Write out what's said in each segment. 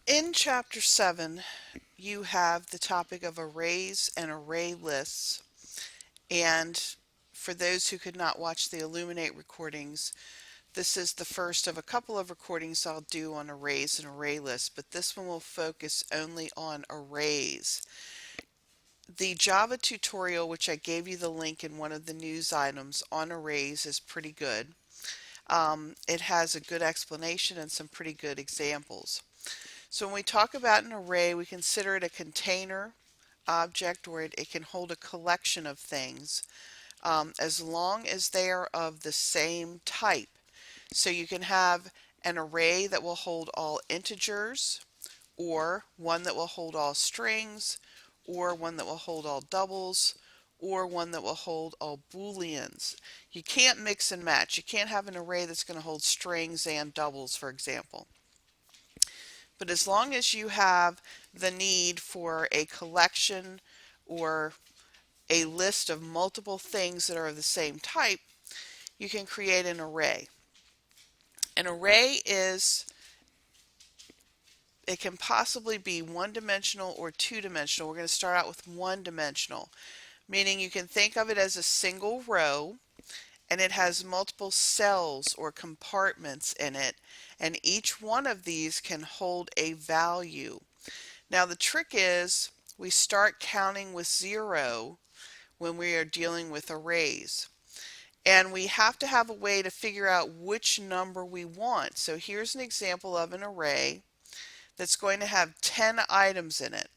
In Chapter 7, you have the topic of arrays and array lists. And for those who could not watch the Illuminate recordings, this is the first of a couple of recordings I'll do on arrays and array lists, but this one will focus only on arrays. The Java tutorial, which I gave you the link in one of the news items on arrays, is pretty good. It has a good explanation and some pretty good examples. So when we talk about an array, we consider it a container object, or it can hold a collection of things as long as they are of the same type. So you can have an array that will hold all integers, or one that will hold all strings, or one that will hold all doubles, or one that will hold all booleans. You can't mix and match. You can't have an array that's going to hold strings and doubles, for example. But as long as you have the need for a collection or a list of multiple things that are of the same type, you can create an array. An array it can possibly be one-dimensional or two-dimensional. We're going to start out with one-dimensional, meaning you can think of it as a single row, and it has multiple cells or compartments in it, and each one of these can hold a value. Now the trick is we start counting with 0 when we are dealing with arrays. And we have to have a way to figure out which number we want. So here's an example of an array that's going to have 10 items in it.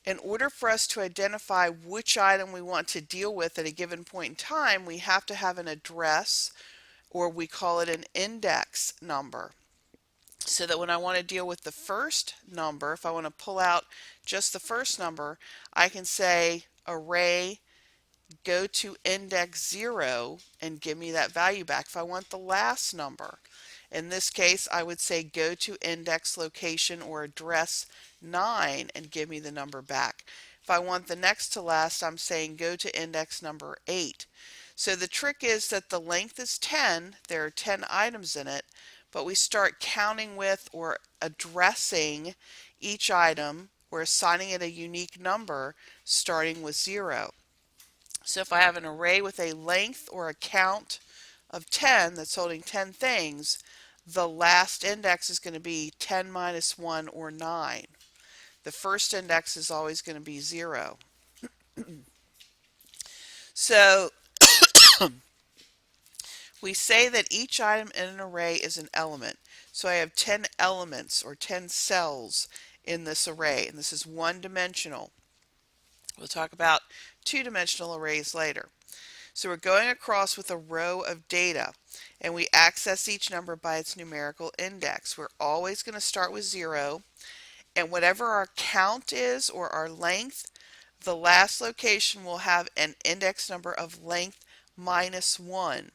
In order for us to identify which item we want to deal with at a given point in time, we have to have an address, or we call it an index number. So that when I want to deal with the first number, if I want to pull out just the first number, I can say array go to index 0 and give me that value back. If I want the last number, in this case I would say go to index location or address 9 and give me the number back. If I want the next to last, I'm saying go to index number 8. So the trick is that the length is 10, there are 10 items in it, but we start counting with or addressing each item or assigning it a unique number starting with 0. So if I have an array with a length or a count of 10 that's holding 10 things, the last index is going to be 10 minus 1 or 9. The first index is always going to be 0. So we say that each item in an array is an element. So I have 10 elements or 10 cells in this array, and this is one-dimensional. We'll talk about two-dimensional arrays later. So we're going across with a row of data, and we access each number by its numerical index. We're always going to start with 0, and whatever our count is or our length, the last location will have an index number of length minus 1.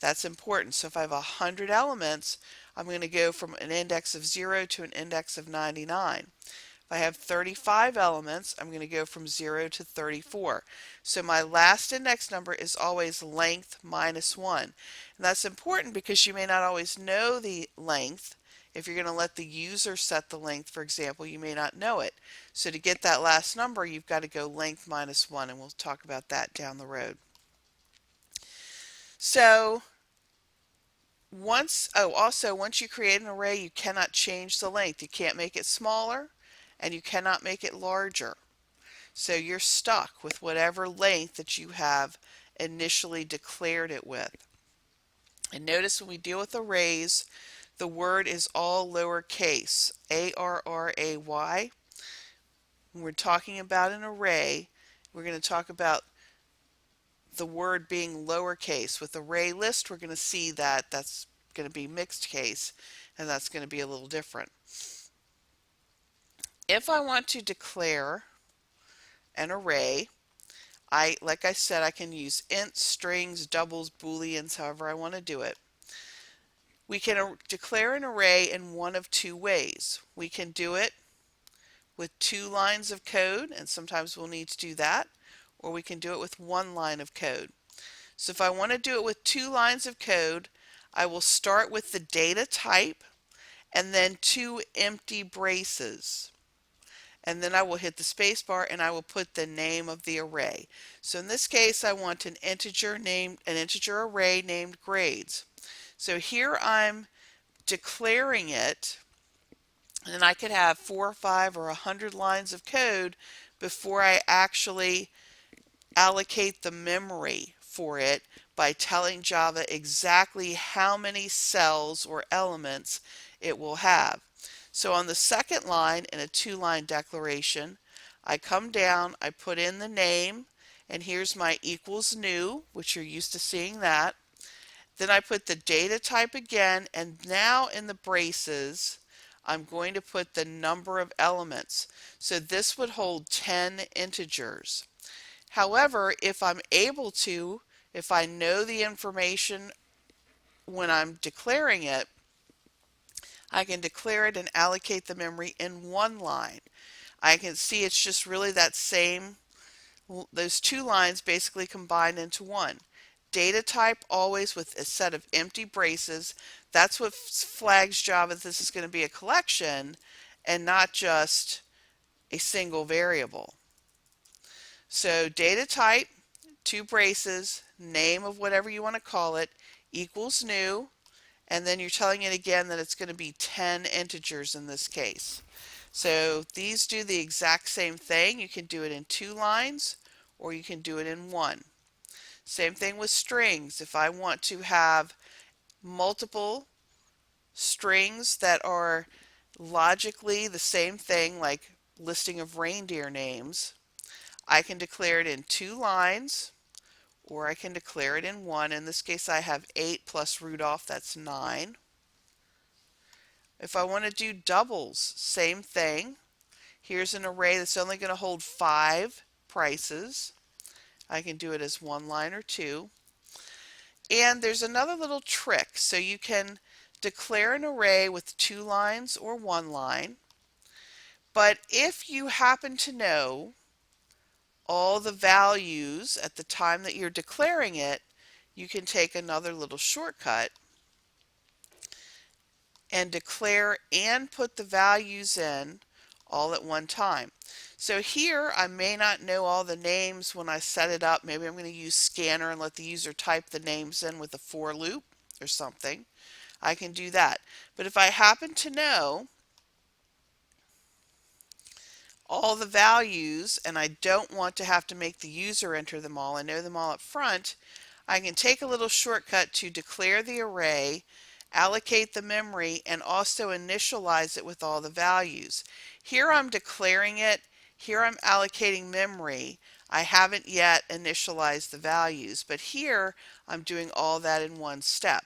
That's important. So if I have 100 elements, I'm going to go from an index of 0 to an index of 99. If I have 35 elements, I'm going to go from 0 to 34. So my last index number is always length minus 1. And that's important because you may not always know the length. If you're going to let the user set the length, for example, you may not know it. So to get that last number, you've got to go length minus 1, and we'll talk about that down the road. So also once you create an array, you cannot change the length. You can't make it smaller, and you cannot make it larger. So you're stuck with whatever length that you have initially declared it with. And notice when we deal with arrays, the word is all lowercase, A-R-R-A-Y. When we're talking about an array, we're going to talk about the word being lowercase. With array list, we're going to see that that's going to be mixed case, and that's going to be a little different. If I want to declare an array, like I said, I can use ints, strings, doubles, booleans, however I want to do it. We can declare an array in one of two ways. We can do it with 2 lines of code, and sometimes we'll need to do that, or we can do it with 1 line of code. So if I want to do it with 2 lines of code, I will start with the data type, and then 2 empty braces. And then I will hit the space bar and I will put the name of the array. So in this case, I want an integer array named grades. So here I'm declaring it, and I could have 4 or 5 or 100 lines of code before I actually allocate the memory for it by telling Java exactly how many cells or elements it will have. So on the second line in a 2-line declaration, I come down, I put in the name, and here's my equals new, which you're used to seeing that. Then I put the data type again, and now in the braces, I'm going to put the number of elements. So this would hold 10 integers. However, if I'm able to, if I know the information when I'm declaring it, I can declare it and allocate the memory in one line. I can see it's just really that same, those 2 lines basically combined into one. Data type always with a set of empty braces. That's what flags Java that this is going to be a collection and not just a single variable. So data type, 2 braces, name of whatever you want to call it, equals new, and then you're telling it again that it's going to be 10 integers in this case. So these do the exact same thing. You can do it in 2 lines or you can do it in 1. Same thing with strings. If I want to have multiple strings that are logically the same thing, like listing of reindeer names, I can declare it in 2 lines or I can declare it in 1. In this case, I have 8 plus Rudolph, that's 9. If I want to do doubles, same thing. Here's an array that's only going to hold 5 prices. I can do it as 1 line or 2. And there's another little trick. So you can declare an array with 2 lines or 1 line. But if you happen to know all the values at the time that you're declaring it, you can take another little shortcut and declare and put the values in all at one time. So here I may not know all the names when I set it up. Maybe I'm going to use scanner and let the user type the names in with a for loop or something. I can do that. But if I happen to know all the values and I don't want to have to make the user enter them all, I know them all up front, I can take a little shortcut to declare the array, allocate the memory, and also initialize it with all the values. Here I'm declaring it, here I'm allocating memory. I haven't yet initialized the values, but here I'm doing all that in one step.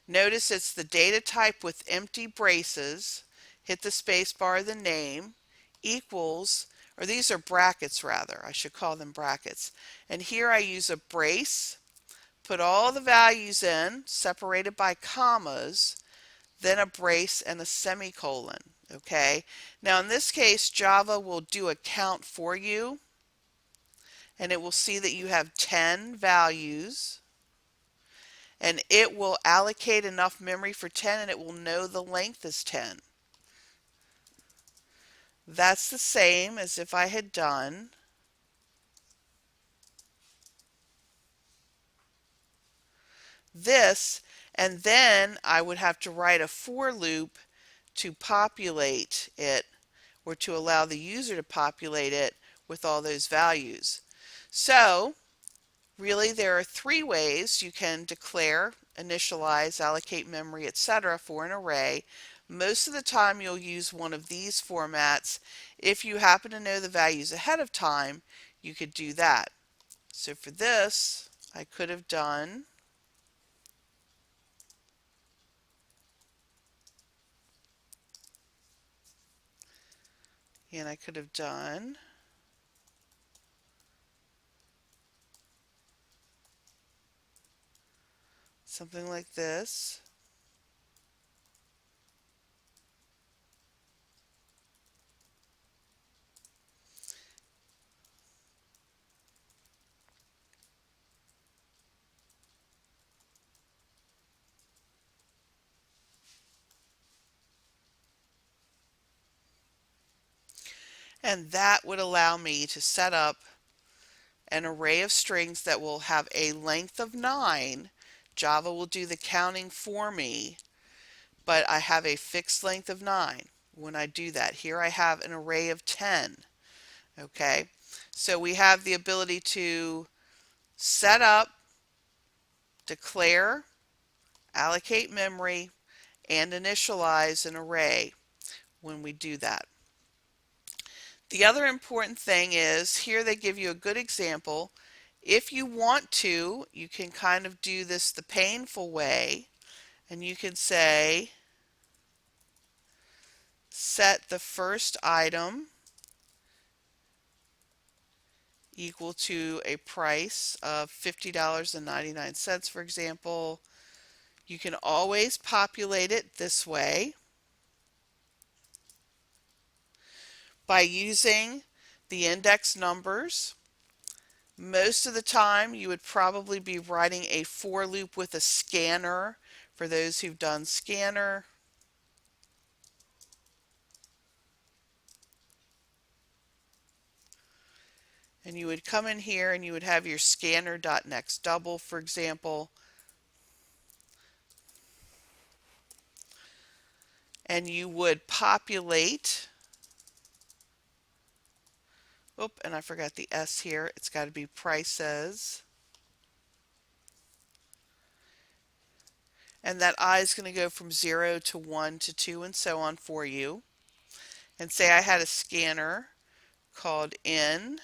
Notice it's the data type with empty braces, hit the space bar, the name, equals, or these are brackets rather, I should call them brackets. And here I use a brace, put all the values in, separated by commas, then a brace and a semicolon. Okay, now in this case, Java will do a count for you, and it will see that you have 10 values, and it will allocate enough memory for 10, and it will know the length is 10. That's the same as if I had done this, and then I would have to write a for loop to populate it, or to allow the user to populate it with all those values. So really there are 3 ways you can declare, initialize, allocate memory, etc. for an array. Most of the time you'll use one of these formats. If you happen to know the values ahead of time, you could do that. So for this, I could have done and I could have done something like this. And that would allow me to set up an array of strings that will have a length of 9. Java will do the counting for me, but I have a fixed length of 9 when I do that. Here I have an array of 10. Okay, so we have the ability to set up, declare, allocate memory, and initialize an array when we do that. The other important thing is here they give you a good example. If you want to, you can kind of do this the painful way, and you can say set the first item equal to a price of $50.99, for example. You can always populate it this way by using the index numbers. Most of the time you would probably be writing a for loop with a scanner for those who've done scanner. And you would come in here and you would have your scanner.nextDouble, for example. And you would populate, and I forgot the S here, it's got to be prices. And that I is going to go from 0 to 1 to 2 and so on for you. And say I had a scanner called in.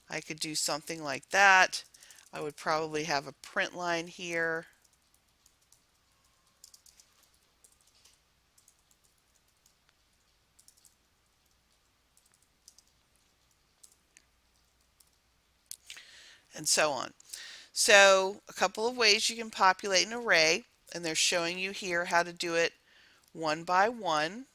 I could do something like that. I would probably have a print line here. And so on. So a couple of ways you can populate an array, and they're showing you here how to do it one by one.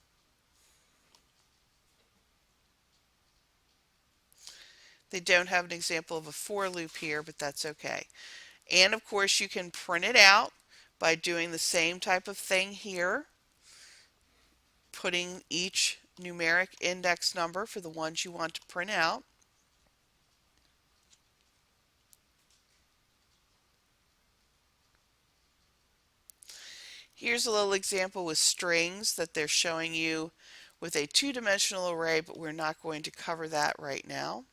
They don't have an example of a for loop here, but that's okay. And of course you can print it out by doing the same type of thing here, putting each numeric index number for the ones you want to print out. Here's a little example with strings that they're showing you with a two-dimensional array, but we're not going to cover that right now.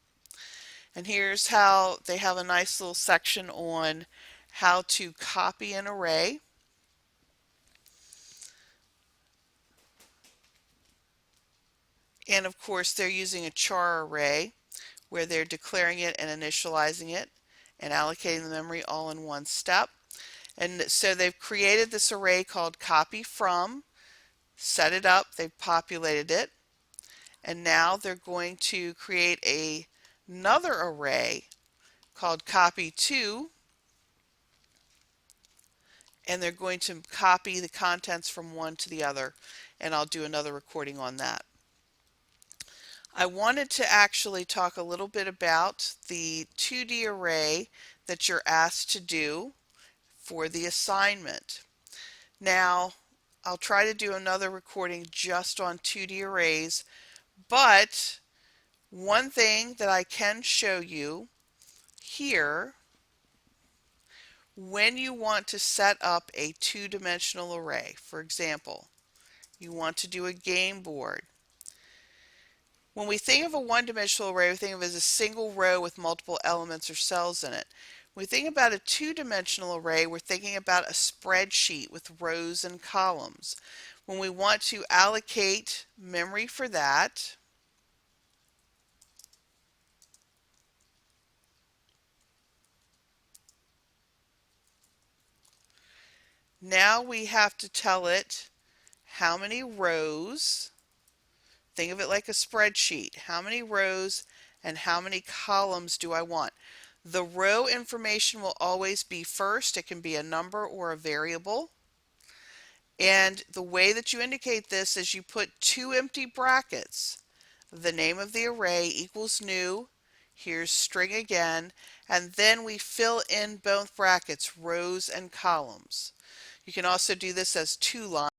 And here's how they have a nice little section on how to copy an array. And of course they're using a char array where they're declaring it and initializing it and allocating the memory all in one step. And so they've created this array called copy from, set it up, they've populated it, and now they're going to create another array called copy to, and they're going to copy the contents from one to the other, and I'll do another recording on that. I wanted to actually talk a little bit about the 2D array that you're asked to do for the assignment. Now, I'll try to do another recording just on 2D arrays, but one thing that I can show you here, when you want to set up a two-dimensional array, for example, you want to do a game board. When we think of a one-dimensional array, we think of it as a single row with multiple elements or cells in it. When we think about a two-dimensional array, we're thinking about a spreadsheet with rows and columns. When we want to allocate memory for that, now we have to tell it how many rows. Think of it like a spreadsheet. How many rows and how many columns do I want? The row information will always be first. It can be a number or a variable. And the way that you indicate this is you put two empty brackets. The name of the array equals new. Here's string again. And then we fill in both brackets, rows and columns. You can also do this as two lines.